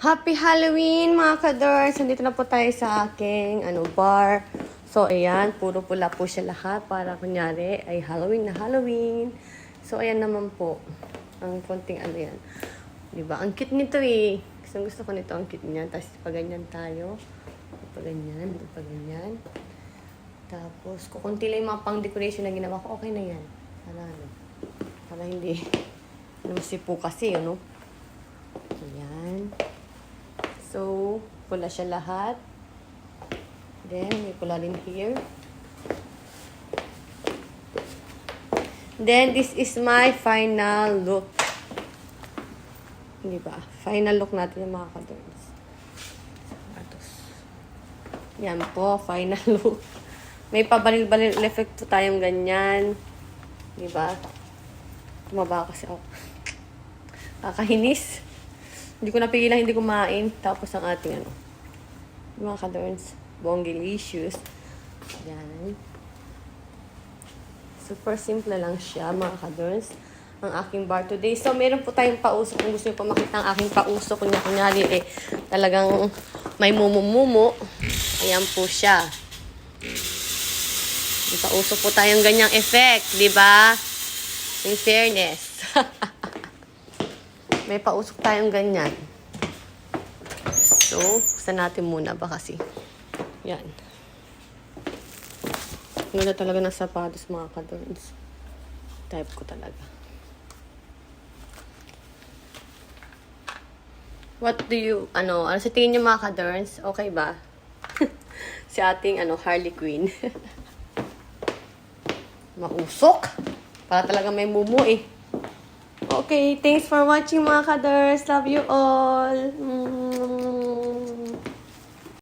Happy Halloween mga kadors! Nandito na po tayo sa aking bar. So, ayan, puro pula po siya lahat para kunyari ay Halloween na Halloween. So, ayan naman po. Ang konting yan. Diba? Ang cute nito eh. Gusto ko nito, ang cute niya. Tapos, paganyan tayo. Paganyan, paganyan. Tapos, kukunti lang yung mga pang-decoration na ginawa ko. Okay na yan. Para hindi lumasipo kasi, Ayan. So, pula siya lahat. Then, may pula rin here. Then, this is my final look. Hindi ba? Final look natin yung mga kadorns. Yan po, final look. May pabalil-balil effect po tayong ganyan. Di ba? Tumaba kasi ako. Kakahinis. Hindi ko napigilan, hindi kumain. Tapos ang ating mga kadorns, Bongelicious. Yan. Super simple lang siya, mga kadorns. Ang aking bar today. So, meron po tayong pausok. Kung gusto nyo pa makita ang aking pausok, kunyari, talagang may mumu-mumu. Ayan po siya. May pausok po tayong ganyang effect, di ba? In fairness. May pausok tayong ganyan. So, buksan natin muna ba kasi. Yan. Ang ganda talaga ng sapatos, mga kadorns. Type ko talaga. What do you, ano sa tingin niyo mga kadorns? Okay ba? Si ating, Harley Quinn. Mausok. Para talaga may mumu eh. Okay, thanks for watching mga kadors. Love you all.